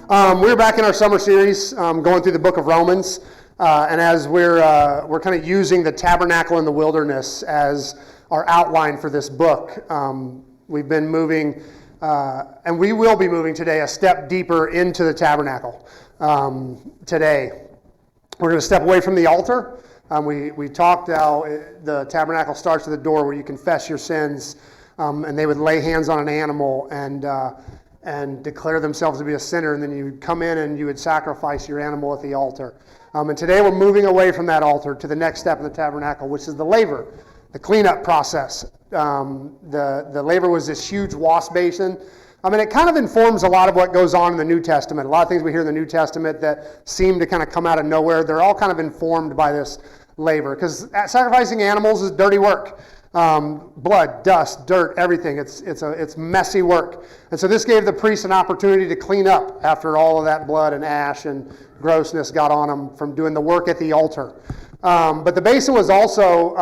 We're back in our summer series, going through the book of Romans, and as we're kind of using the tabernacle in the wilderness as our outline for this book. We've been moving, and we will be moving today a step deeper into the tabernacle. Today, we're going to step away from the altar. We talked how the tabernacle starts at the door where you confess your sins, and they would lay hands on an animal and declare themselves to be a sinner, and then you would come in and you would sacrifice your animal at the altar. And today we're moving away from that altar to the next step in the tabernacle, which is the laver, the cleanup process. The laver was this huge wash basin. It kind of informs a lot of what goes on in the New Testament. A lot of things we hear in the New Testament that seem to kind of come out of nowhere, they're all kind of informed by this laver, because sacrificing animals is dirty work. Blood, dust, dirt, everything. It's messy work. And so this gave the priests an opportunity to clean up after all of that blood and ash and grossness got on them from doing the work at the altar. But the basin was also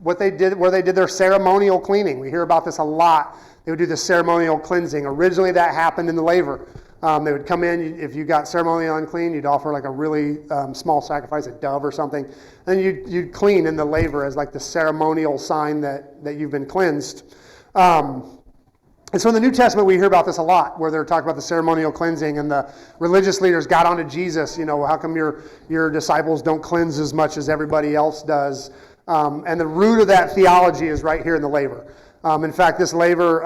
where they did their ceremonial cleaning. We hear about this a lot. They would do the ceremonial cleansing. Originally that happened in the laver. They would come in, if you got ceremonially unclean, you'd offer like a really small sacrifice, a dove or something, and then you'd clean in the laver as like the ceremonial sign that you've been cleansed. And so in the New Testament, we hear about this a lot, where they're talking about the ceremonial cleansing, and the religious leaders got onto Jesus, how come your disciples don't cleanse as much as everybody else does? And the root of that theology is right here in the laver. In fact, this laver,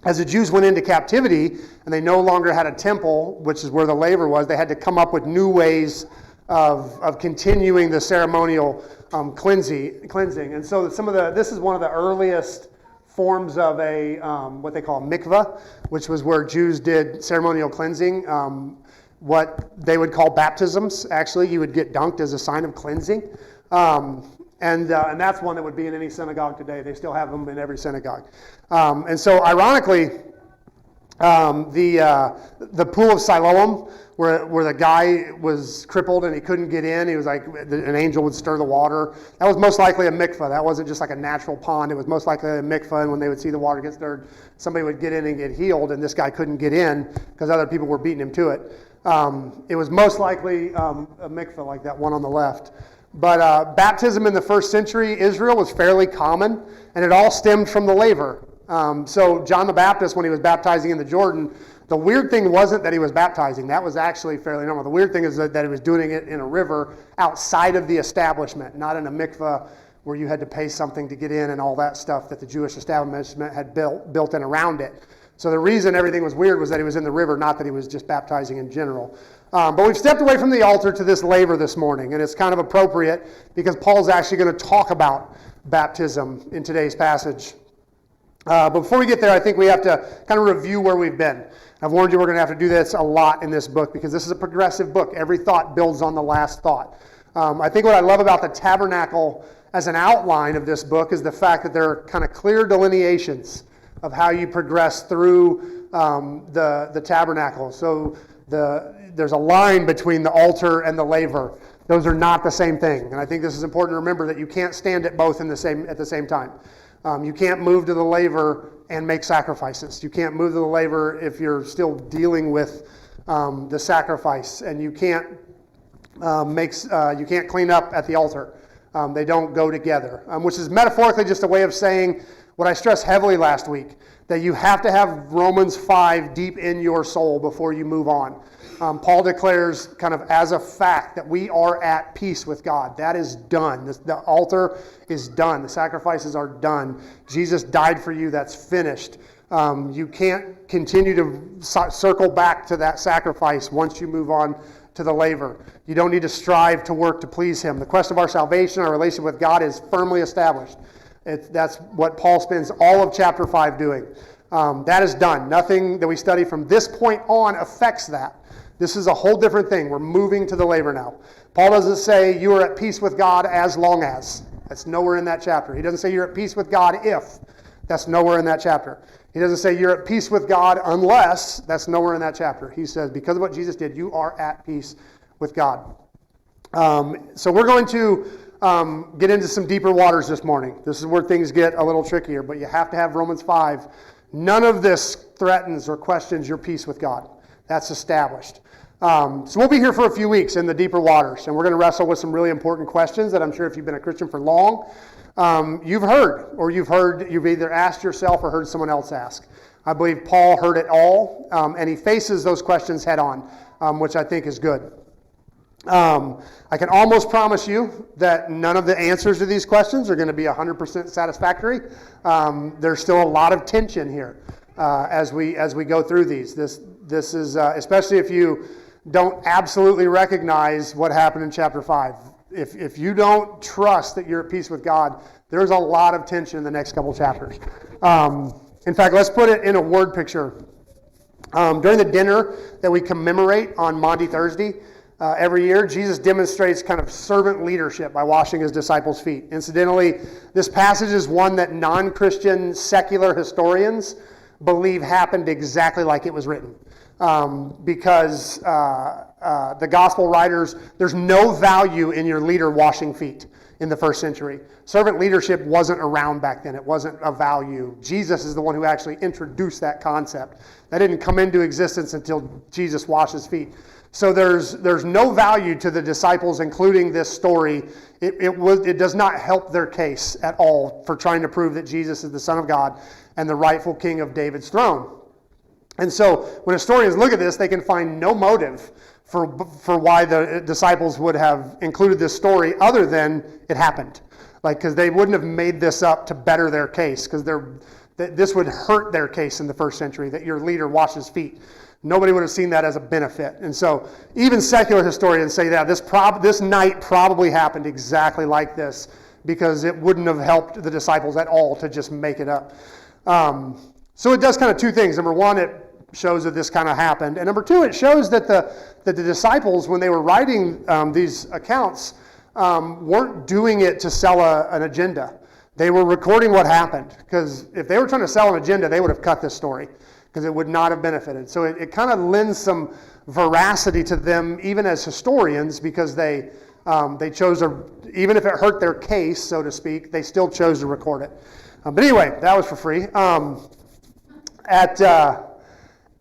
as the Jews went into captivity and they no longer had a temple, which is where the laver was, they had to come up with new ways of continuing the ceremonial cleansing. And so this is one of the earliest forms of a what they call a mikveh, which was where Jews did ceremonial cleansing. What they would call baptisms. Actually, you would get dunked as a sign of cleansing. And that's one that would be in any synagogue today. They still have them in every synagogue. And so, ironically, the pool of Siloam, where the guy was crippled and he couldn't get in, he was like, an angel would stir the water. That was most likely a mikveh. That wasn't just like a natural pond. It was most likely a mikveh, and when they would see the water get stirred, somebody would get in and get healed, and this guy couldn't get in because other people were beating him to it. It was most likely a mikveh like that one on the left. But baptism in the first century Israel was fairly common, and it all stemmed from the laver. So John the Baptist, when he was baptizing in the Jordan, the weird thing wasn't that he was baptizing. That was actually fairly normal. The weird thing is that he was doing it in a river outside of the establishment, not in a mikveh where you had to pay something to get in and all that stuff that the Jewish establishment had built in around it. So the reason everything was weird was that he was in the river, not that he was just baptizing in general. But we've stepped away from the altar to this laver this morning, and it's kind of appropriate because Paul's actually going to talk about baptism in today's passage. But before we get there, I think we have to kind of review where we've been. I've warned you we're going to have to do this a lot in this book because this is a progressive book. Every thought builds on the last thought. I think what I love about the tabernacle as an outline of this book is the fact that there are kind of clear delineations of how you progress through the tabernacle. So there's a line between the altar and the laver. Those are not the same thing. And I think this is important to remember that you can't stand at both at the same time. You can't move to the laver and make sacrifices. You can't move to the laver if you're still dealing with the sacrifice, and you can't clean up at the altar. They don't go together, which is metaphorically just a way of saying what I stressed heavily last week, that you have to have Romans 5 deep in your soul before you move on. Paul declares kind of as a fact that we are at peace with God. That is done. The altar is done. The sacrifices are done. Jesus died for you. That's finished. You can't continue to circle back to that sacrifice once you move on to the laver. You don't need to strive to work to please Him. The quest of our salvation, our relationship with God is firmly established. That's what Paul spends all of chapter 5 doing. That is done. Nothing that we study from this point on affects that. This is a whole different thing. We're moving to the laver now. Paul doesn't say you are at peace with God as long as. That's nowhere in that chapter. He doesn't say you're at peace with God if. That's nowhere in that chapter. He doesn't say you're at peace with God unless. That's nowhere in that chapter. He says because of what Jesus did, you are at peace with God. So we're going to get into some deeper waters this morning. This is where things get a little trickier, but you have to have Romans 5. None of this threatens or questions your peace with God. That's established. So we'll be here for a few weeks in the deeper waters, and we're going to wrestle with some really important questions that I'm sure if you've been a Christian for long, you've either asked yourself or heard someone else ask. I believe Paul heard it all, and he faces those questions head on, which I think is good. I can almost promise you that none of the answers to these questions are going to be 100% satisfactory. There's still a lot of tension here as we go through these. This is especially if you don't absolutely recognize what happened in chapter 5. If you don't trust that you're at peace with God, there's a lot of tension in the next couple chapters. In fact, let's put it in a word picture. During the dinner that we commemorate on Maundy Thursday every year, Jesus demonstrates kind of servant leadership by washing his disciples' feet. Incidentally, this passage is one that non-Christian secular historians believe happened exactly like it was written. Because the gospel writers, there's no value in your leader washing feet in the first century. Servant leadership wasn't around back then. It wasn't a value. Jesus is the one who actually introduced that concept. That didn't come into existence until Jesus washes feet. So there's no value to the disciples including this story. It does not help their case at all for trying to prove that Jesus is the Son of God and the rightful king of David's throne. And so when historians look at this, they can find no motive for why the disciples would have included this story other than it happened. Because they wouldn't have made this up to better their case, because this would hurt their case in the first century, that your leader washes feet. Nobody would have seen that as a benefit. And so even secular historians say that this night probably happened exactly like this, because it wouldn't have helped the disciples at all to just make it up. So it does kind of two things. Number one, it shows that this kind of happened. And number two, it shows that the disciples, when they were writing these accounts, weren't doing it to sell an agenda. They were recording what happened. Because if they were trying to sell an agenda, they would have cut this story, because it would not have benefited. So it kind of lends some veracity to them, even as historians, because they chose to, even if it hurt their case, so to speak, they still chose to record it. But anyway, that was for free.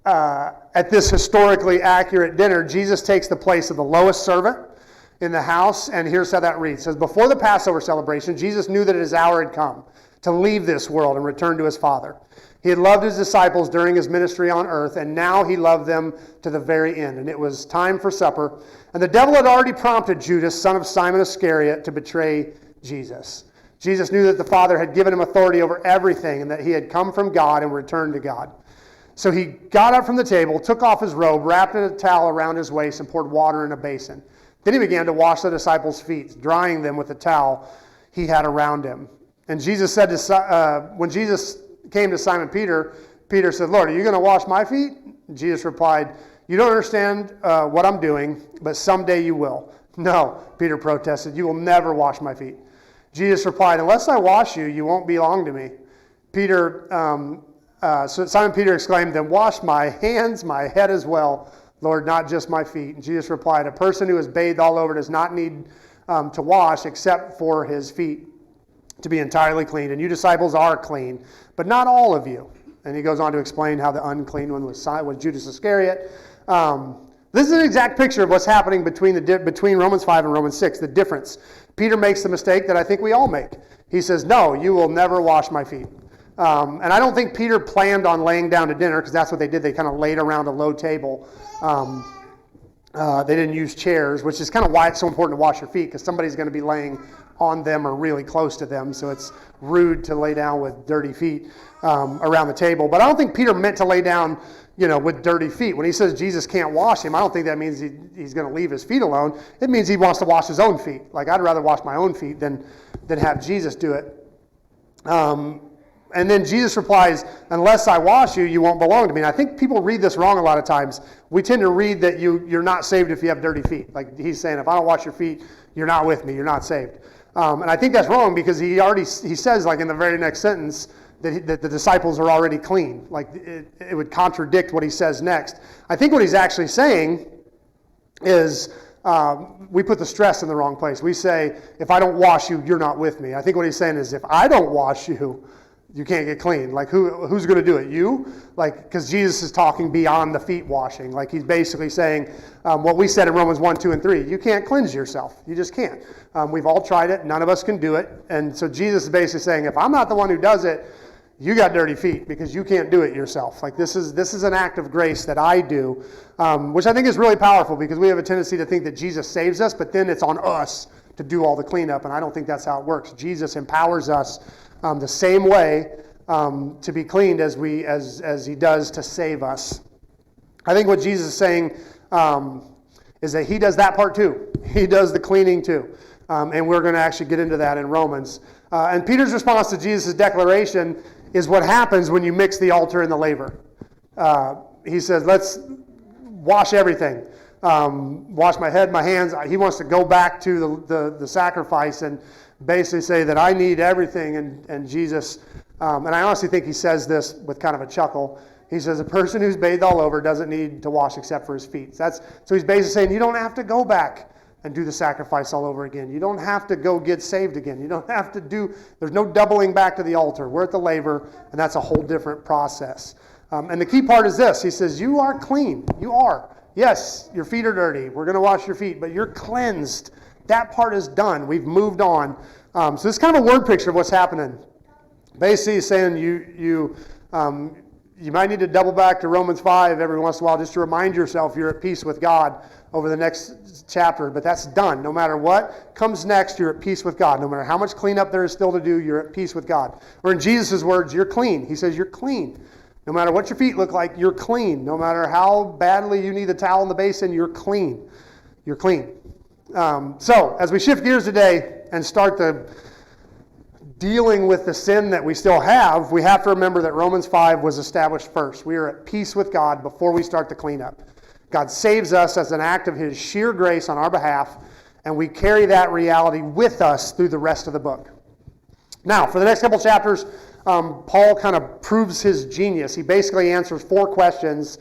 At this historically accurate dinner, Jesus takes the place of the lowest servant in the house, and here's how that reads. It says, before the Passover celebration, Jesus knew that his hour had come to leave this world and return to his Father. He had loved his disciples during his ministry on earth, and now he loved them to the very end. And it was time for supper, and the devil had already prompted Judas, son of Simon Iscariot, to betray Jesus. Jesus knew that the Father had given him authority over everything, and that he had come from God and returned to God. So he got up from the table, took off his robe, wrapped a towel around his waist, and poured water in a basin. Then he began to wash the disciples' feet, drying them with the towel he had around him. And Jesus said when Jesus came to Simon Peter, Peter said, Lord, are you going to wash my feet? And Jesus replied, you don't understand what I'm doing, but someday you will. No, Peter protested, you will never wash my feet. Jesus replied, unless I wash you, you won't belong to me. So Simon Peter exclaimed, then wash my hands, my head as well, Lord, not just my feet. And Jesus replied, a person who is bathed all over does not need to wash except for his feet to be entirely clean. And you disciples are clean, but not all of you. And he goes on to explain how the unclean one was Judas Iscariot. This is an exact picture of what's happening between Romans 5 and Romans 6, the difference. Peter makes the mistake that I think we all make. He says, no, you will never wash my feet. And I don't think Peter planned on laying down to dinner, because that's what they did. They kind of laid around a low table. They didn't use chairs, which is kind of why it's so important to wash your feet, because somebody's going to be laying on them or really close to them. So it's rude to lay down with dirty feet around the table. But I don't think Peter meant to lay down, with dirty feet. When he says Jesus can't wash him, I don't think that means he's going to leave his feet alone. It means he wants to wash his own feet. Like, I'd rather wash my own feet than have Jesus do it. And then Jesus replies, unless I wash you, you won't belong to me. And I think people read this wrong a lot of times. We tend to read that you're not saved if you have dirty feet. Like he's saying, if I don't wash your feet, you're not with me, you're not saved. And I think that's wrong, because he says, like in the very next sentence, that the disciples are already clean. Like it would contradict what he says next. I think what he's actually saying is, we put the stress in the wrong place. We say, if I don't wash you, you're not with me. I think what he's saying is, if I don't wash you, you can't get clean. Like, who's going to do it? You? Like, because Jesus is talking beyond the feet washing. Like, he's basically saying what we said in Romans 1, 2, and 3. You can't cleanse yourself. You just can't. We've all tried it. None of us can do it. And so Jesus is basically saying, if I'm not the one who does it, you got dirty feet because you can't do it yourself. Like, this is an act of grace that I do, which I think is really powerful, because we have a tendency to think that Jesus saves us, but then it's on us to do all the cleanup, and I don't think that's how it works. Jesus empowers us the same way to be cleaned as he does to save us. I think what Jesus is saying is that he does that part too. He does the cleaning too. And we're going to actually get into that in Romans. And Peter's response to Jesus' declaration is what happens when you mix the altar and the laver. He says, let's wash everything. Wash my head, my hands. He wants to go back to the sacrifice and basically say that I need everything. And Jesus, and I honestly think he says this with kind of a chuckle. He says, a person who's bathed all over doesn't need to wash except for his feet. So he's basically saying, you don't have to go back and do the sacrifice all over again. You don't have to go get saved again. You don't have to there's no doubling back to the altar. We're at the laver, and that's a whole different process. And the key part is this. He says, you are clean. You are. Yes, your feet are dirty. We're going to wash your feet, but you're cleansed. That part is done. We've moved on. So this is kind of a word picture of what's happening. Basically, he's saying you might need to double back to Romans 5 every once in a while just to remind yourself you're at peace with God over the next chapter, but that's done. No matter what comes next, you're at peace with God. No matter how much cleanup there is still to do, you're at peace with God. Or in Jesus' words, you're clean. He says you're clean. No matter what your feet look like, you're clean. No matter how badly you need the towel in the basin, you're clean. You're clean. So as we shift gears today and start dealing with the sin that we still have, we have to remember that Romans 5 was established first. We are at peace with God before we start the cleanup. God saves us as an act of his sheer grace on our behalf, and we carry that reality with us through the rest of the book. Now, for the next couple chapters, Paul kind of proves his genius. He basically answers 4 questions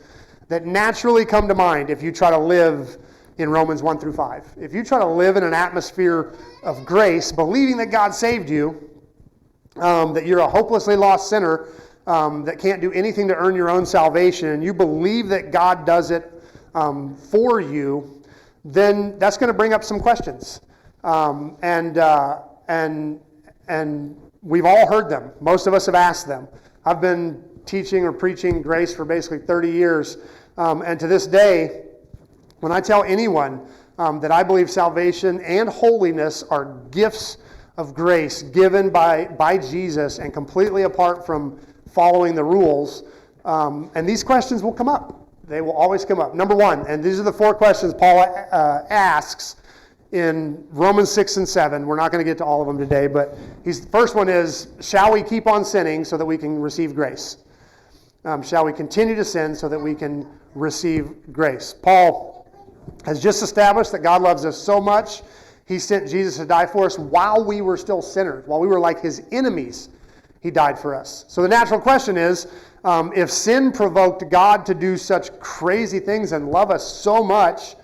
that naturally come to mind if you try to live in Romans 1 through 5. If you try to live in an atmosphere of grace, believing that God saved you, that you're a hopelessly lost sinner that can't do anything to earn your own salvation, and you believe that God does it for you, then that's going to bring up some questions. And we've all heard them. Most of us have asked them. I've been teaching or preaching grace for basically 30 years. And to this day, when I tell anyone that I believe salvation and holiness are gifts of grace given by Jesus and completely apart from following the rules, and these questions will come up. They will always come up. Number 1, and these are the 4 questions Paul asks in Romans 6 and 7. We're not going to get to all of them today, but the first one is, shall we keep on sinning so that we can receive grace? Shall we continue to sin so that we can receive grace? Paul has just established that God loves us so much, he sent Jesus to die for us while we were still sinners, while we were like his enemies. He died for us. So the natural question is, if sin provoked God to do such crazy things and love us so much,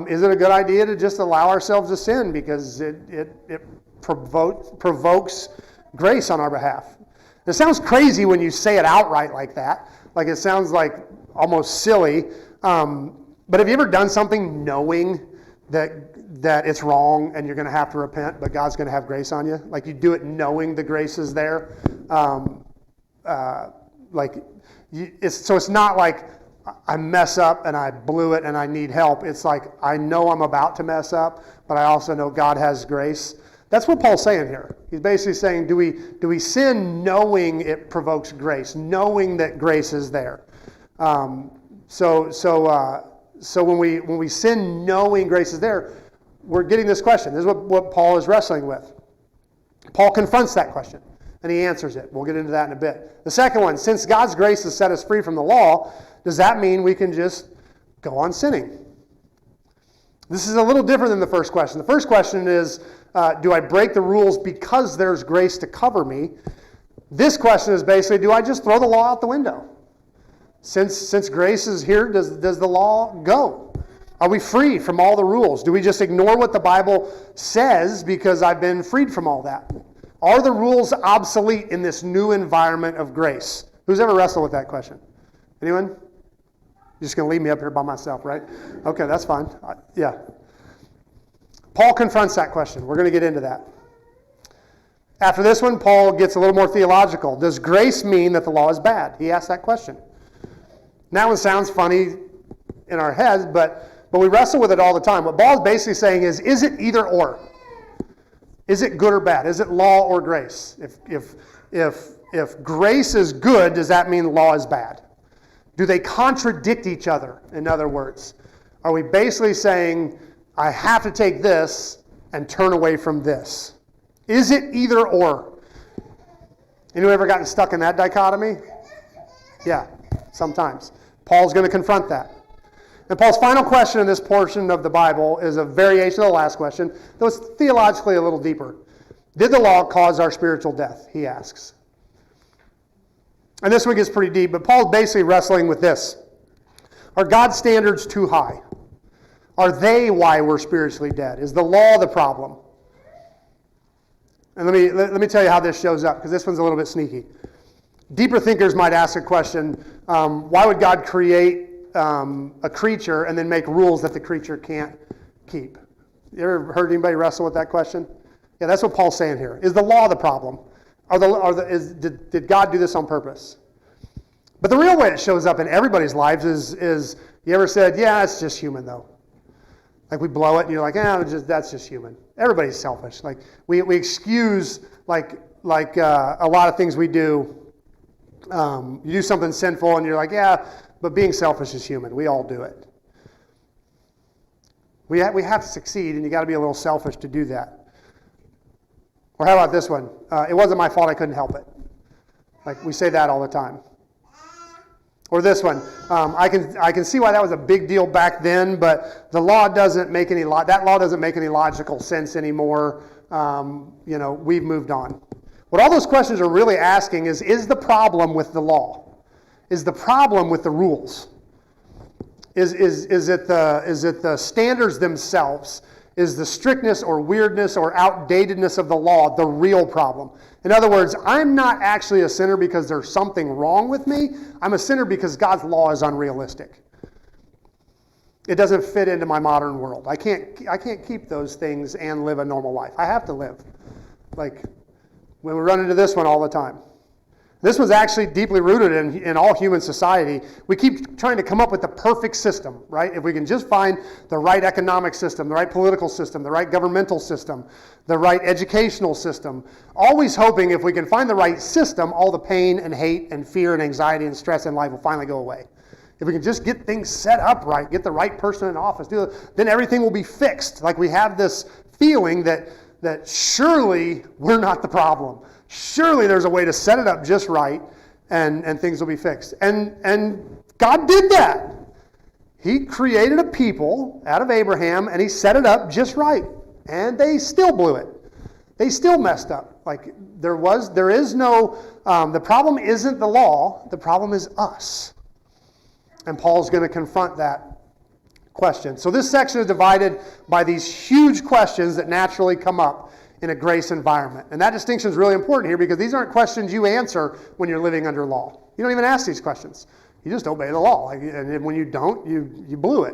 is it a good idea to just allow ourselves to sin because it provokes grace on our behalf? It sounds crazy when you say it outright like that. Like it sounds like almost silly. But have you ever done something knowing that it's wrong and you're going to have to repent, but God's going to have grace on you? Like you do it knowing the grace is there. So it's not like I mess up and I blew it and I need help. It's like I know I'm about to mess up, but I also know God has grace. That's what Paul's saying here. He's basically saying, do we sin knowing it provokes grace, knowing that grace is there? So when we sin knowing grace is there, we're getting this question. This is what Paul is wrestling with. Paul confronts that question, and he answers it. We'll get into that in a bit. The second one, since God's grace has set us free from the law, does that mean we can just go on sinning? This is a little different than the first question. The first question is, do I break the rules because there's grace to cover me? This question is basically, do I just throw the law out the window? Since grace is here, does the law go? Are we free from all the rules? Do we just ignore what the Bible says because I've been freed from all that? Are the rules obsolete in this new environment of grace? Who's ever wrestled with that question? Anyone? You're just going to leave me up here by myself, right? Okay, that's fine. Yeah. Paul confronts that question. We're going to get into that. After this one, Paul gets a little more theological. Does grace mean that the law is bad? He asks that question. And that one sounds funny in our heads, but we wrestle with it all the time. What Paul's basically saying is it either or? Is it good or bad? Is it law or grace? If grace is good, does that mean law is bad? Do they contradict each other, in other words? Are we basically saying, I have to take this and turn away from this? Is it either or? Anyone ever gotten stuck in that dichotomy? Yeah, sometimes. Paul's going to confront that. And Paul's final question in this portion of the Bible is a variation of the last question, though it's theologically a little deeper. Did the law cause our spiritual death? He asks. And this one gets pretty deep, but Paul's basically wrestling with this. Are God's standards too high? Are they why we're spiritually dead? Is the law the problem? And let me tell you how this shows up, because this one's a little bit sneaky. Deeper thinkers might ask a question, why would God create a creature and then make rules that the creature can't keep? You ever heard anybody wrestle with that question? Yeah, that's what Paul's saying here. Is the law the problem? Did God do this on purpose? But the real way it shows up in everybody's lives is you ever said, yeah, it's just human though. Like we blow it and you're like, that's just human. Everybody's selfish. Like we excuse like a lot of things we do. You do something sinful and you're like, yeah, but being selfish is human. We all do it. We have to succeed, and you got to be a little selfish to do that. Or how about this one? It wasn't my fault. I couldn't help it. Like we say that all the time. Or this one, I can see why that was a big deal back then, but the law doesn't make any that law doesn't make any logical sense anymore. We've moved on. What all those questions are really asking is the problem with the law? Is the problem with the rules? Is it the standards themselves? Is the strictness or weirdness or outdatedness of the law the real problem? In other words, I'm not actually a sinner because there's something wrong with me. I'm a sinner because God's law is unrealistic. It doesn't fit into my modern world. I can't keep those things and live a normal life. I have to live. Like when we run into this one all the time. This was actually deeply rooted in all human society. We keep trying to come up with the perfect system, right? If we can just find the right economic system, the right political system, the right governmental system, the right educational system, always hoping if we can find the right system, all the pain and hate and fear and anxiety and stress in life will finally go away. If we can just get things set up right, get the right person in office, then everything will be fixed. Like we have this feeling that surely we're not the problem. Surely there's a way to set it up just right and things will be fixed. And God did that. He created a people out of Abraham and he set it up just right. And they still blew it. They still messed up. Like there is no, the problem isn't the law, the problem is us. And Paul's going to confront that question. So this section is divided by these huge questions that naturally come up in a grace environment. And that distinction is really important here because these aren't questions you answer when you're living under law. You don't even ask these questions. You just obey the law. And when you don't, you blew it.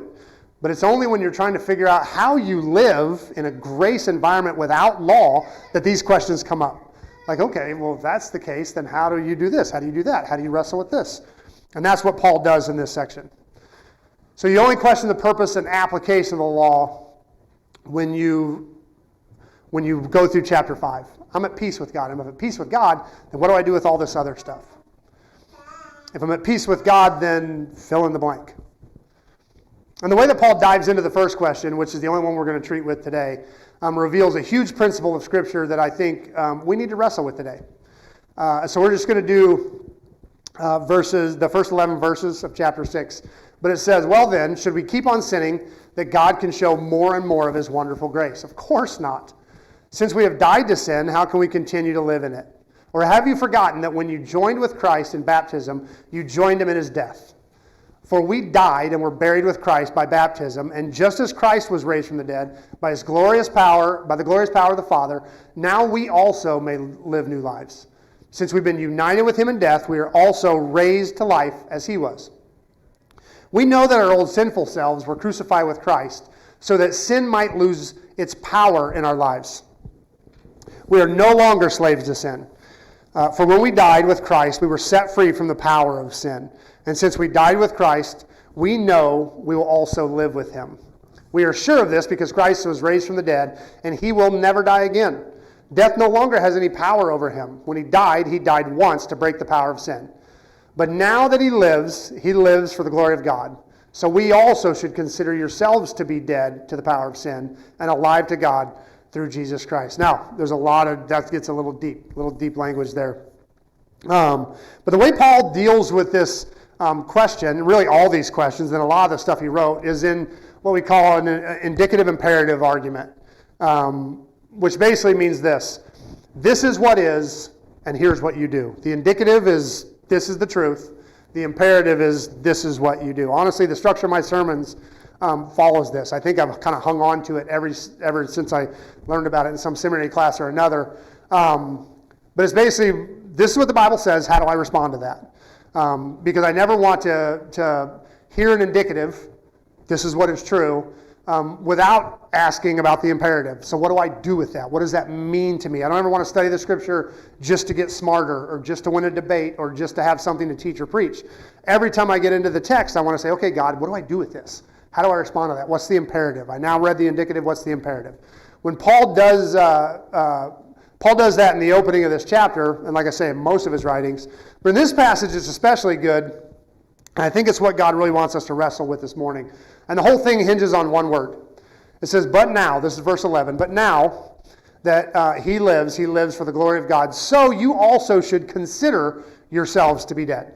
But it's only when you're trying to figure out how you live in a grace environment without law that these questions come up. Like, okay, well, if that's the case, then how do you do this? How do you do that? How do you wrestle with this? And that's what Paul does in this section. So you only question the purpose and application of the law when you go through chapter 5. I'm at peace with God. If I'm at peace with God, then what do I do with all this other stuff? If I'm at peace with God, then fill in the blank. And the way that Paul dives into the first question, which is the only one we're going to treat with today, reveals a huge principle of Scripture that I think we need to wrestle with today. So we're just going to do the first 11 verses of chapter 6. But it says, well then, should we keep on sinning that God can show more and more of his wonderful grace? Of course not. Since we have died to sin, how can we continue to live in it? Or have you forgotten that when you joined with Christ in baptism, you joined him in his death? For we died and were buried with Christ by baptism, and just as Christ was raised from the dead by the glorious power of the Father, now we also may live new lives. Since we've been united with him in death, we are also raised to life as he was. We know that our old sinful selves were crucified with Christ, so that sin might lose its power in our lives. We are no longer slaves to sin. For when we died with Christ, we were set free from the power of sin. And since we died with Christ, we know we will also live with him. We are sure of this because Christ was raised from the dead, and he will never die again. Death no longer has any power over him. When he died once to break the power of sin. But now that he lives for the glory of God. So we also should consider yourselves to be dead to the power of sin and alive to God through Jesus Christ. Now, there's a lot of, that gets a little deep language there. But the way Paul deals with this question, really all these questions, and a lot of the stuff he wrote, is in what we call an indicative imperative argument, which basically means this. This is what is, and here's what you do. The indicative is, this is the truth. The imperative is, this is what you do. Honestly, the structure of my sermons follows this. I think I've kind of hung on to it ever since I learned about it in some seminary class or another. But it's basically, this is what the Bible says. How do I respond to that? Because I never want to hear an indicative, this is what is true, without asking about the imperative. So what do I do with that? What does that mean to me? I don't ever want to study the scripture just to get smarter or just to win a debate or just to have something to teach or preach. Every time I get into the text, I want to say, okay, God, what do I do with this? How do I respond to that? What's the imperative? I now read the indicative. What's the imperative? When Paul does that in the opening of this chapter, and like I say, in most of his writings, but in this passage it's especially good, and I think it's what God really wants us to wrestle with this morning. And the whole thing hinges on one word. It says, but now, this is verse 11, but now that he lives for the glory of God, so you also should consider yourselves to be dead.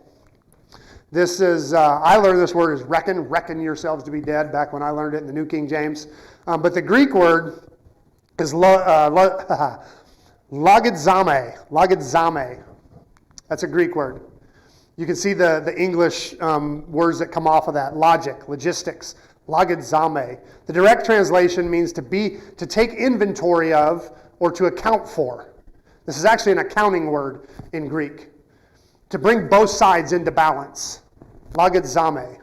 This is, I learned this word is reckon yourselves to be dead, back when I learned it in the New King James. But the Greek word is logizame. That's a Greek word. You can see the English words that come off of that. Logic, logistics, logizame. The direct translation means to take inventory of or to account for. This is actually an accounting word in Greek. To bring both sides into balance. Logizame.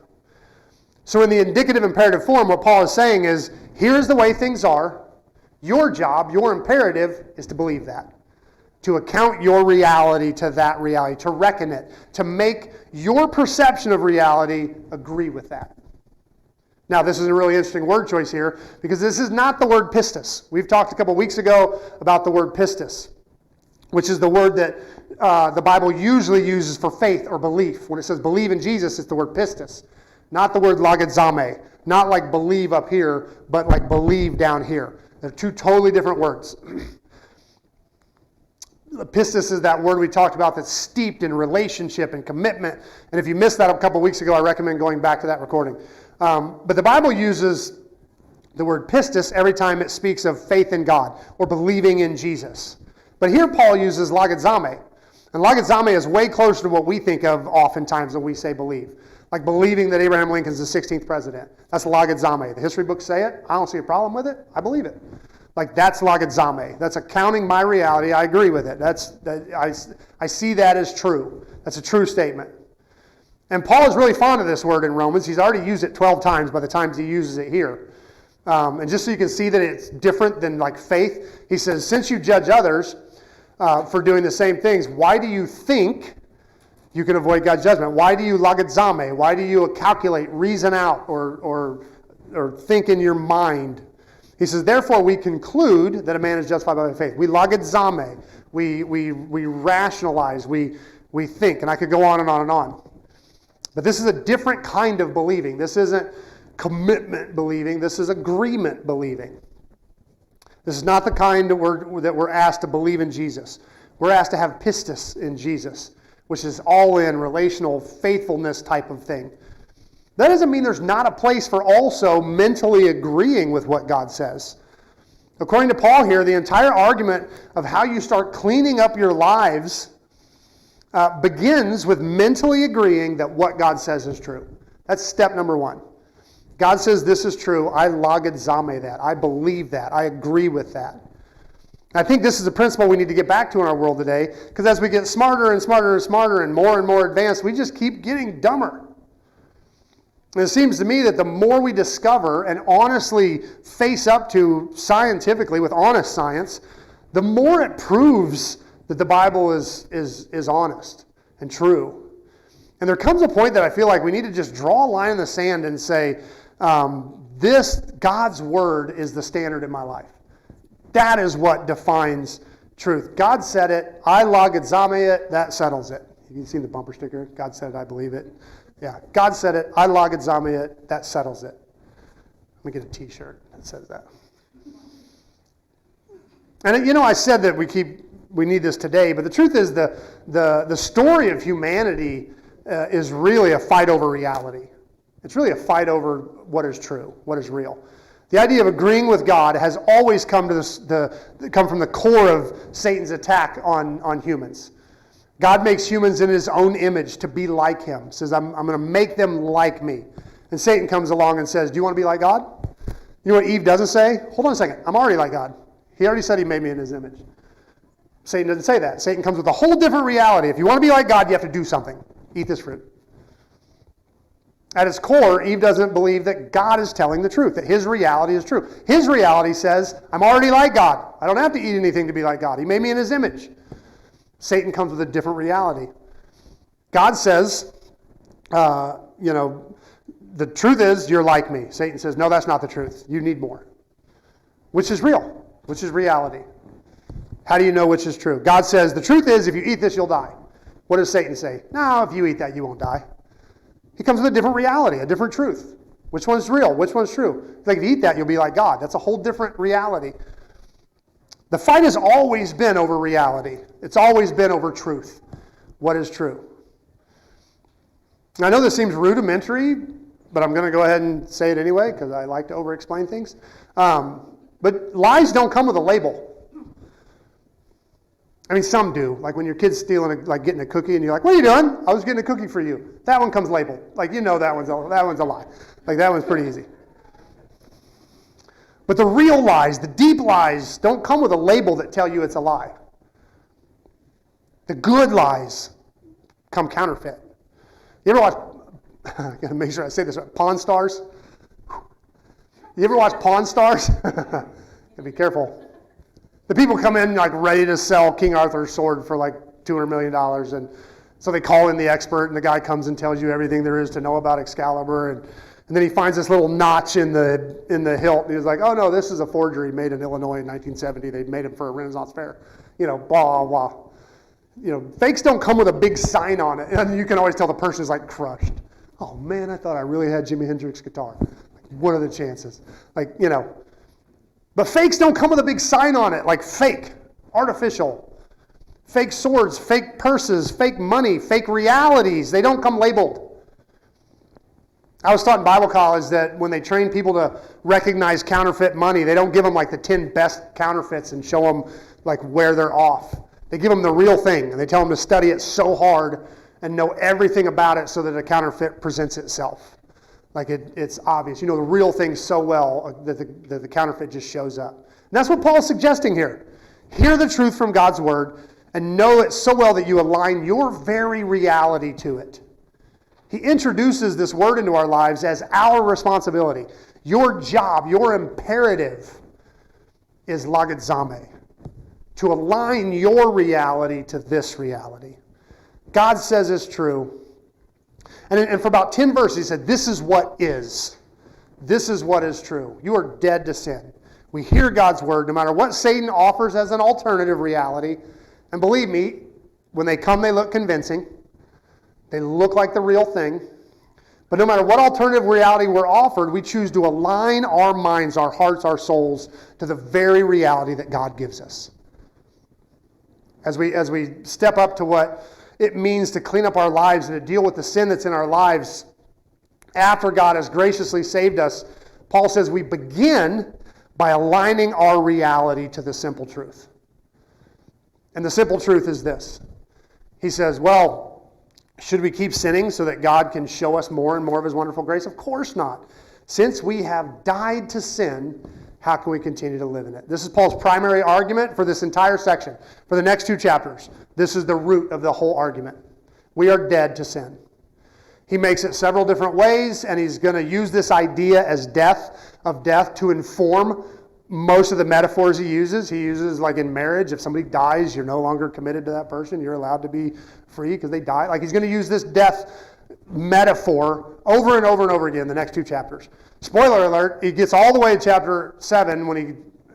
So in the indicative imperative form, what Paul is saying is, here's the way things are. Your job, your imperative is to believe that. To account your reality to that reality, to reckon it, to make your perception of reality agree with that. Now, this is a really interesting word choice here, because this is not the word pistis. We've talked a couple weeks ago about the word pistis, which is the word that the Bible usually uses for faith or belief. When it says believe in Jesus, it's the word pistis, not the word logizame, not like believe up here, but like believe down here. They're two totally different words. Pistis is that word we talked about that's steeped in relationship and commitment. And if you missed that a couple weeks ago, I recommend going back to that recording. But the Bible uses the word pistis every time it speaks of faith in God or believing in Jesus. But here Paul uses logizame. And logizame is way closer to what we think of oftentimes when we say believe. Like believing that Abraham Lincoln's the 16th president. That's logizame. The history books say it. I don't see a problem with it. I believe it. Like that's logizame. That's accounting my reality. I agree with it. I see that as true. That's a true statement. And Paul is really fond of this word in Romans. He's already used it 12 times by the times he uses it here. And just so you can see that it's different than like faith, he says, since you judge others for doing the same things, why do you think you can avoid God's judgment? Why do you logizame? Why do you calculate, reason out, or think in your mind? He says, therefore we conclude that a man is justified by faith. We logizame. We rationalize. We think. And I could go on and on and on. But this is a different kind of believing. This isn't commitment believing. This is agreement believing. This is not the kind that we're asked to believe in Jesus. We're asked to have pistis in Jesus, which is all-in relational faithfulness type of thing. That doesn't mean there's not a place for also mentally agreeing with what God says. According to Paul here, the entire argument of how you start cleaning up your lives begins with mentally agreeing that what God says is true. That's step number one. God says this is true. I logizame that. I believe that. I agree with that. I think this is a principle we need to get back to in our world today, because as we get smarter and smarter and smarter and more advanced, we just keep getting dumber. And it seems to me that the more we discover and honestly face up to scientifically with honest science, the more it proves that the Bible is honest and true. And there comes a point that I feel like we need to just draw a line in the sand and say, this, God's Word, is the standard in my life. That is what defines truth. God said it, I logizame it, that settles it. You can see the bumper sticker, God said it, I believe it. Yeah, God said it, I logizame it, that settles it. Let me get a t-shirt that says that. And I said that we need this today, but the truth is the story of humanity is really a fight over reality. It's really a fight over what is true, what is real. The idea of agreeing with God has always come from the core of Satan's attack on humans. God makes humans in his own image to be like him. He says, I'm going to make them like me. And Satan comes along and says, do you want to be like God? You know what Eve doesn't say? Hold on a second. I'm already like God. He already said he made me in his image. Satan doesn't say that. Satan comes with a whole different reality. If you want to be like God, you have to do something. Eat this fruit. At its core, Eve doesn't believe that God is telling the truth, that his reality is true. His reality says, I'm already like God. I don't have to eat anything to be like God. He made me in his image. Satan comes with a different reality. God says, the truth is you're like me. Satan says, no, that's not the truth. You need more. Which is real? Which is reality? How do you know which is true? God says, the truth is if you eat this, you'll die. What does Satan say? No, if you eat that, you won't die. He comes with a different reality, a different truth. Which one's real? Which one's true? Like if you eat that, you'll be like God. That's a whole different reality. The fight has always been over reality. It's always been over truth. What is true? I know this seems rudimentary, but I'm going to go ahead and say it anyway because I like to over-explain things. But lies don't come with a label. I mean, some do. Like when your kid's stealing, getting a cookie, and you're like, "What are you doing?" "I was getting a cookie for you." That one comes labeled. Like that one's a lie. Like that one's pretty easy. But the real lies, the deep lies, don't come with a label that tell you it's a lie. The good lies come counterfeit. You ever watch? I gotta make sure I say this right. Pawn Stars. You ever watch Pawn Stars? Gotta be careful. The people come in ready to sell King Arthur's sword for $200 million, and so they call in the expert, and the guy comes and tells you everything there is to know about Excalibur, and then he finds this little notch in the hilt, and he's like, "Oh no, this is a forgery made in Illinois in 1970. They made it for a Renaissance fair." Blah blah. Fakes don't come with a big sign on it, and you can always tell the person is crushed. "Oh man, I thought I really had Jimi Hendrix guitar. What are the chances?" But fakes don't come with a big sign on it, like fake, artificial. Fake swords, fake purses, fake money, fake realities. They don't come labeled. I was taught in Bible college that when they train people to recognize counterfeit money, they don't give them the 10 best counterfeits and show them where they're off. They give them the real thing, and they tell them to study it so hard and know everything about it so that a counterfeit presents itself. It's obvious. The real thing so well that the counterfeit just shows up. And that's what Paul's suggesting here. Hear the truth from God's word and know it so well that you align your very reality to it. He introduces this word into our lives as our responsibility. Your job, your imperative is logizame, to align your reality to this reality. God says it's true. And for about 10 verses, he said, this is what is. This is what is true. You are dead to sin. We hear God's word, no matter what Satan offers as an alternative reality. And believe me, when they come, they look convincing. They look like the real thing. But no matter what alternative reality we're offered, we choose to align our minds, our hearts, our souls to the very reality that God gives us. As we step up to what it means to clean up our lives and to deal with the sin that's in our lives after God has graciously saved us, Paul says we begin by aligning our reality to the simple truth. And the simple truth is this. He says, well, Should we keep sinning so that God can show us more and more of his wonderful grace? Of course not. Since we have died to sin, how can we continue to live in it? This is Paul's primary argument for this entire section. For the next 2 chapters, this is the root of the whole argument. We are dead to sin. He makes it several different ways, and he's going to use this idea as death to inform most of the metaphors he uses. He uses, like in marriage, if somebody dies, you're no longer committed to that person. You're allowed to be free because they died. Like, he's going to use this death metaphor over and over and over again in the next 2 chapters. Spoiler alert, he gets all the way to chapter 7 when he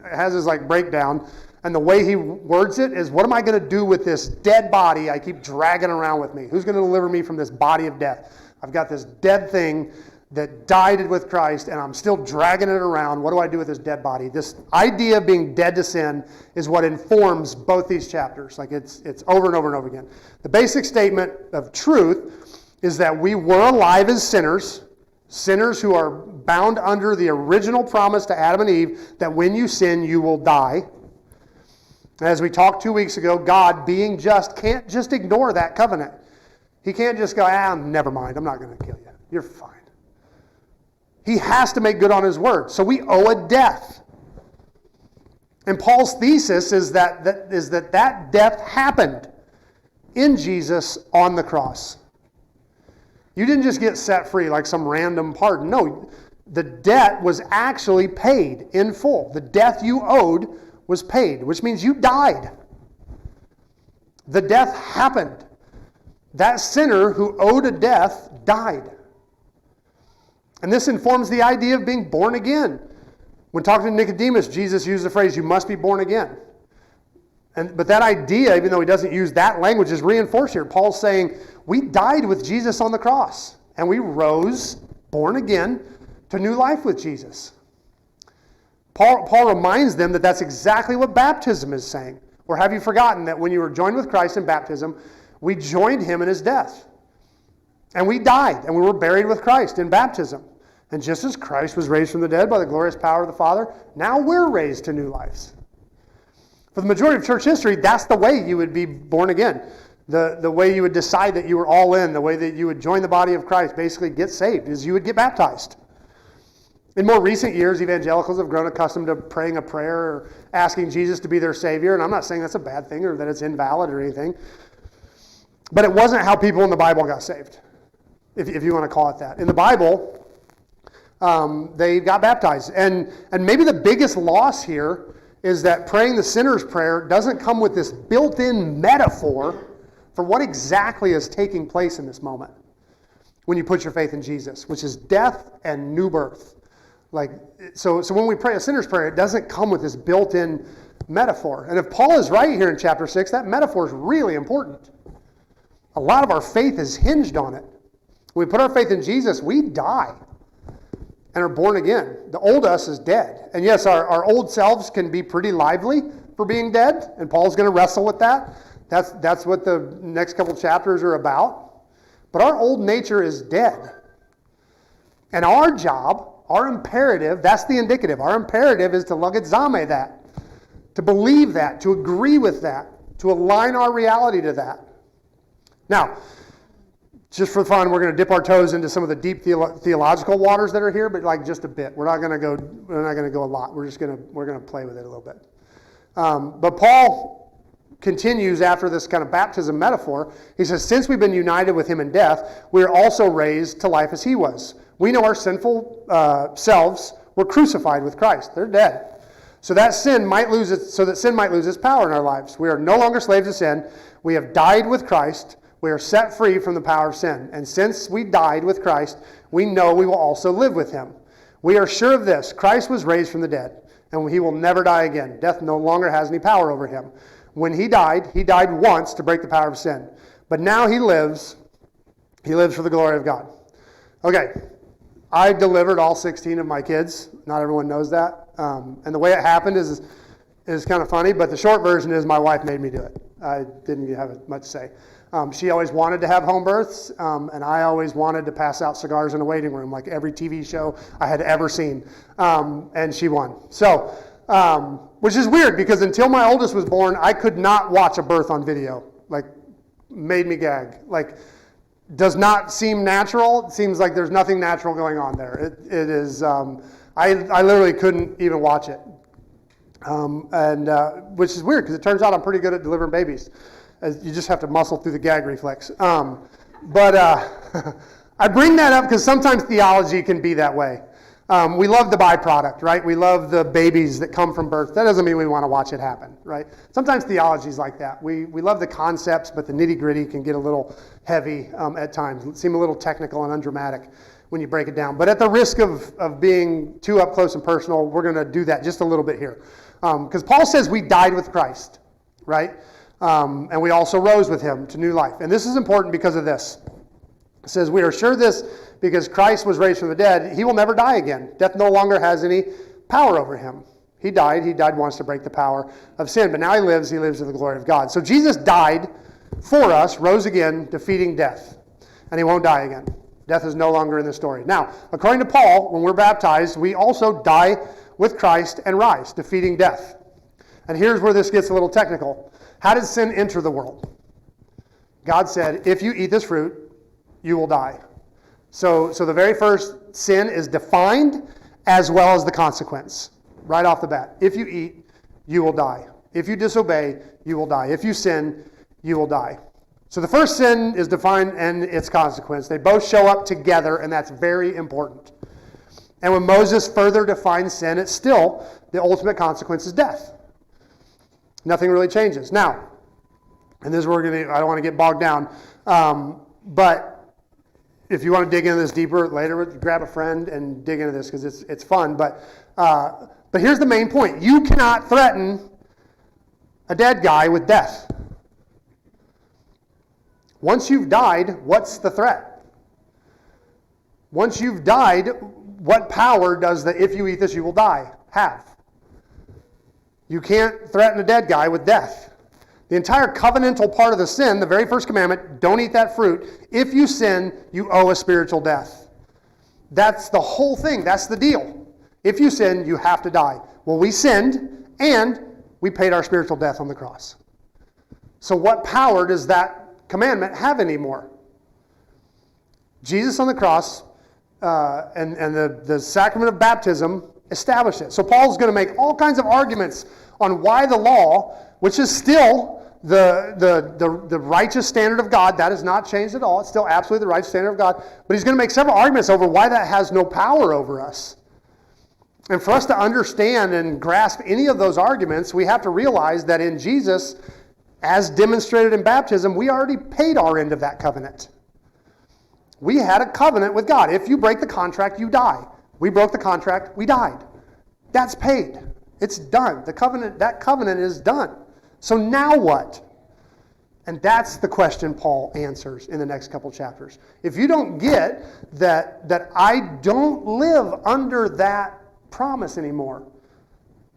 has his breakdown, and the way he words it is, what am I going to do with this dead body I keep dragging around with me? Who's going to deliver me from this body of death? I've got this dead thing that died with Christ, and I'm still dragging it around. What do I do with this dead body? This idea of being dead to sin is what informs both these chapters. It's over and over and over again. The basic statement of truth is that we were alive as sinners who are bound under the original promise to Adam and Eve that when you sin, you will die. As we talked 2 weeks ago, God, being just, can't just ignore that covenant. He can't just go, never mind, I'm not going to kill you. You're fine. He has to make good on his word. So we owe a death. And Paul's thesis is that death happened in Jesus on the cross. You didn't just get set free like some random pardon. No, the debt was actually paid in full. The death you owed was paid, which means you died. The death happened. That sinner who owed a death died. And this informs the idea of being born again. When talking to Nicodemus, Jesus used the phrase, you must be born again. But that idea, even though he doesn't use that language, is reinforced here. Paul's saying, we died with Jesus on the cross, and we rose, born again, to new life with Jesus. Paul reminds them that that's exactly what baptism is saying. Or have you forgotten that when you were joined with Christ in baptism, we joined him in his death? And we died, and we were buried with Christ in baptism. And just as Christ was raised from the dead by the glorious power of the Father, now we're raised to new lives. For the majority of church history, that's the way you would be born again. The way you would decide that you were all in, the way that you would join the body of Christ, basically get saved, is you would get baptized. In more recent years, evangelicals have grown accustomed to praying a prayer or asking Jesus to be their Savior. And I'm not saying that's a bad thing or that it's invalid or anything. But it wasn't how people in the Bible got saved, if you want to call it that. In the Bible, they got baptized. And maybe the biggest loss here is that praying the sinner's prayer doesn't come with this built-in metaphor for what exactly is taking place in this moment when you put your faith in Jesus, which is death and new birth. So when we pray a sinner's prayer, it doesn't come with this built-in metaphor. And if Paul is right here in chapter 6, that metaphor is really important. A lot of our faith is hinged on it. When we put our faith in Jesus, we die and are born again. The old us is dead. And yes, our old selves can be pretty lively for being dead, and Paul's going to wrestle with that. That's what the next couple chapters are about. But our old nature is dead. And our job, our imperative, that's the indicative. Our imperative is to logizame that, to believe that, to agree with that, to align our reality to that. Now, just for fun, we're going to dip our toes into some of the deep theological waters that are here, but just a bit. We're not going to go a lot. We're going to play with it a little bit. But Paul continues after this kind of baptism metaphor. He says, since we've been united with him in death, we are also raised to life as he was. We know our sinful selves were crucified with Christ. They're dead. So that sin might lose its power in our lives. We are no longer slaves of sin. We have died with Christ. We are set free from the power of sin. And since we died with Christ, we know we will also live with him. We are sure of this. Christ was raised from the dead, and he will never die again. Death no longer has any power over him. When he died once to break the power of sin. But now he lives for the glory of God. Okay, I delivered all 16 of my kids. Not everyone knows that. And the way it happened is kind of funny, but the short version is my wife made me do it. I didn't have much to say. She always wanted to have home births, and I always wanted to pass out cigars in a waiting room, like every TV show I had ever seen. And she won. So, which is weird, because until my oldest was born, I could not watch a birth on video. Made me gag. does not seem natural. It seems like there's nothing natural going on there. It is, I literally couldn't even watch it. Which is weird because it turns out I'm pretty good at delivering babies. You just have to muscle through the gag reflex. But I bring that up because sometimes theology can be that way. We love the byproduct, right? We love the babies that come from birth. That doesn't mean we want to watch it happen, right? Sometimes theology is like that. We love the concepts, but the nitty-gritty can get a little heavy at times. Seem a little technical and undramatic when you break it down. But at the risk of being too up close and personal, we're going to do that just a little bit here. Because Paul says we died with Christ, right? And we also rose with him to new life. And this is important because of this. It says, we are sure this because Christ was raised from the dead. He will never die again. Death no longer has any power over him. He died once to break the power of sin. But now he lives in the glory of God. So Jesus died for us, rose again, defeating death. And he won't die again. Death is no longer in the story. Now, according to Paul, when we're baptized, we also die with Christ and rise, defeating death. And here's where this gets a little technical. How did sin enter the world? God said, if you eat this fruit, you will die. So the very first sin is defined as well as the consequence, right off the bat. If you eat, you will die. If you disobey, you will die. If you sin, you will die. So the first sin is defined and its consequence. They both show up together, and that's very important. And when Moses further defines sin, it's still the ultimate consequence is death. Nothing really changes. Now, and this is where I don't want to get bogged down, but if you want to dig into this deeper later, grab a friend and dig into this because it's fun. But here's the main point. You cannot threaten a dead guy with death. Once you've died, what's the threat? Once you've died, what power does the if you eat this, you will die have? You can't threaten a dead guy with death. The entire covenantal part of the sin, the very first commandment, don't eat that fruit. If you sin, you owe a spiritual death. That's the whole thing. That's the deal. If you sin, you have to die. Well, we sinned, and we paid our spiritual death on the cross. So what power does that commandment have anymore? Jesus on the cross and the sacrament of baptism established it. So Paul's going to make all kinds of arguments on why the law, which is still the righteous standard of God, that has not changed at all. It's still absolutely the righteous standard of God. But he's going to make several arguments over why that has no power over us. And for us to understand and grasp any of those arguments, we have to realize that in Jesus, as demonstrated in baptism, we already paid our end of that covenant. We had a covenant with God. If you break the contract, you die. We broke the contract, we died. That's paid. It's done. That covenant is done. So now what? And that's the question Paul answers in the next couple chapters. If you don't get that I don't live under that promise anymore.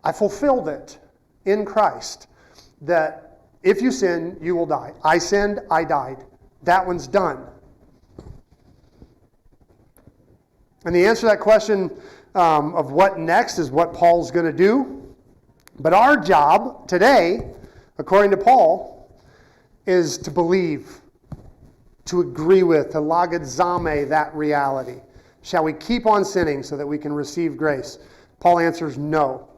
I fulfilled it in Christ. That if you sin, you will die. I sinned, I died. That one's done. And the answer to that question of what next is what Paul's going to do. But our job today, according to Paul, is to believe, to agree with, to lagadzame that reality. Shall we keep on sinning so that we can receive grace? Paul answers no.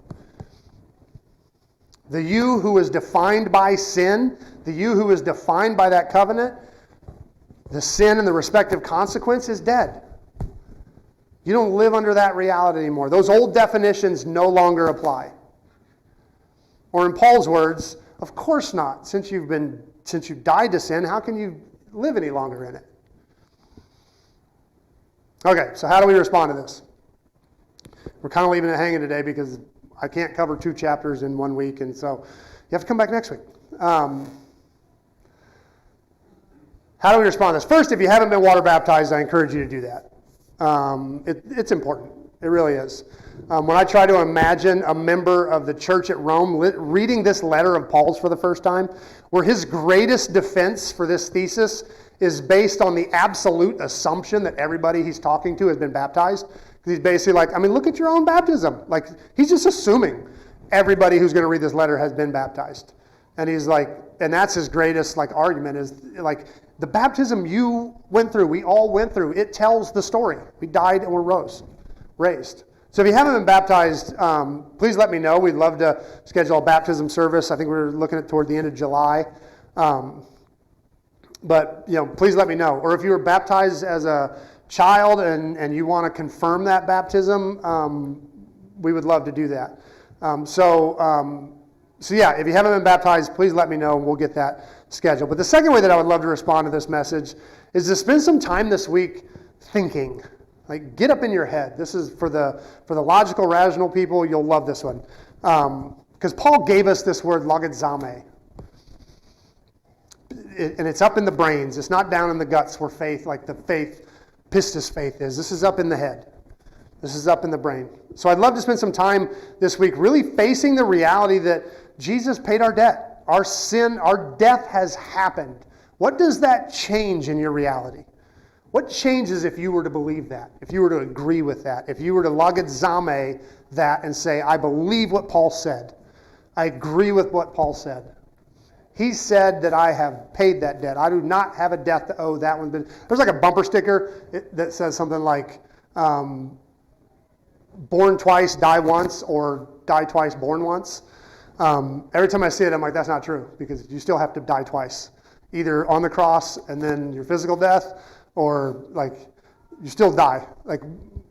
The you who is defined by sin, the you who is defined by that covenant, the sin and the respective consequence is dead. You don't live under that reality anymore. Those old definitions no longer apply. Or in Paul's words, of course not. Since you died to sin, how can you live any longer in it? Okay, so how do we respond to this? We're kind of leaving it hanging today because I can't cover 2 chapters in 1 week, and so you have to come back next week. How do we respond to this? First, if you haven't been water baptized, I encourage you to do that. It's important. It really is. When I try to imagine a member of the church at Rome reading this letter of Paul's for the first time, where his greatest defense for this thesis is based on the absolute assumption that everybody he's talking to has been baptized. He's basically like, look at your own baptism. Like, he's just assuming everybody who's going to read this letter has been baptized. And he's like, and that's his greatest argument is like, the baptism you went through, we all went through, it tells the story. We died and were raised. So if you haven't been baptized, please let me know. We'd love to schedule a baptism service. I think we're looking at toward the end of July. But please let me know. Or if you were baptized as a child and you want to confirm that baptism, we would love to do that. So yeah, if you haven't been baptized, please let me know and we'll get that scheduled. But the second way that I would love to respond to this message is to spend some time this week thinking. Like, get up in your head. This is for the logical, rational people. You'll love this one. Because Paul gave us this word, logizame. And it's up in the brains. It's not down in the guts where faith, like the faith, pistis faith is. This is up in the head. This is up in the brain. So I'd love to spend some time this week really facing the reality that Jesus paid our debt. Our sin, our death has happened. What does that change in your reality? What changes if you were to believe that? If you were to agree with that? If you were to logizame that and say, I believe what Paul said. I agree with what Paul said. He said that I have paid that debt. I do not have a debt to owe that one. But there's like a bumper sticker that says something like, born twice, die once, or die twice, born once. Every time I see it, I'm like, that's not true, because you still have to die twice. Either on the cross and then your physical death, or you still die.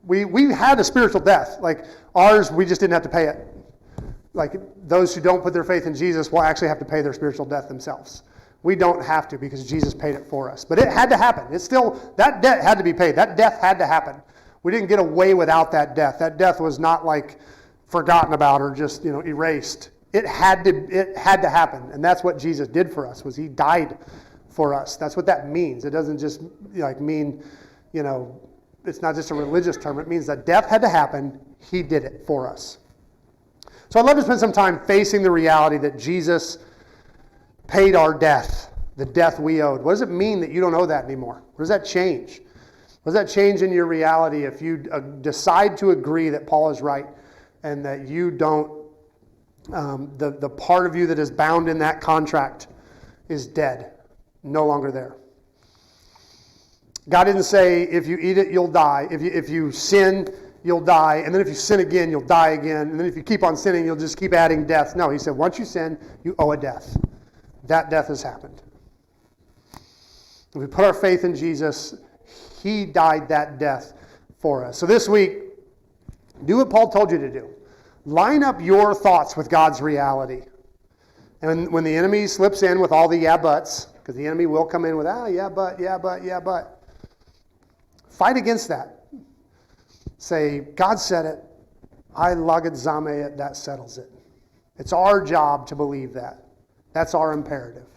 We had a spiritual death. Ours, we just didn't have to pay it. Those who don't put their faith in Jesus will actually have to pay their spiritual death themselves. We don't have to, because Jesus paid it for us. But it had to happen. That debt had to be paid. That death had to happen. We didn't get away without that death. That death was not forgotten about or just erased. It had to happen, and that's what Jesus did for us. Was He died for us? That's what that means. It doesn't just mean it's not just a religious term. It means that death had to happen. He did it for us. So I'd love to spend some time facing the reality that Jesus paid our death, the death we owed. What does it mean that you don't owe that anymore? What does that change? What does that change in your reality if you decide to agree that Paul is right and that you don't, the part of you that is bound in that contract is dead, no longer there? God didn't say if you eat it, you'll die. If you sin, you'll die. And then if you sin again, you'll die again. And then if you keep on sinning, you'll just keep adding death. No, He said once you sin, you owe a death. That death has happened. If we put our faith in Jesus, He died that death for us. So this week, do what Paul told you to do. Line up your thoughts with God's reality. And when the enemy slips in with all the yeah buts, because the enemy will come in with, yeah but. Fight against that. Say, God said it. I logizame it. That settles it. It's our job to believe that. That's our imperative.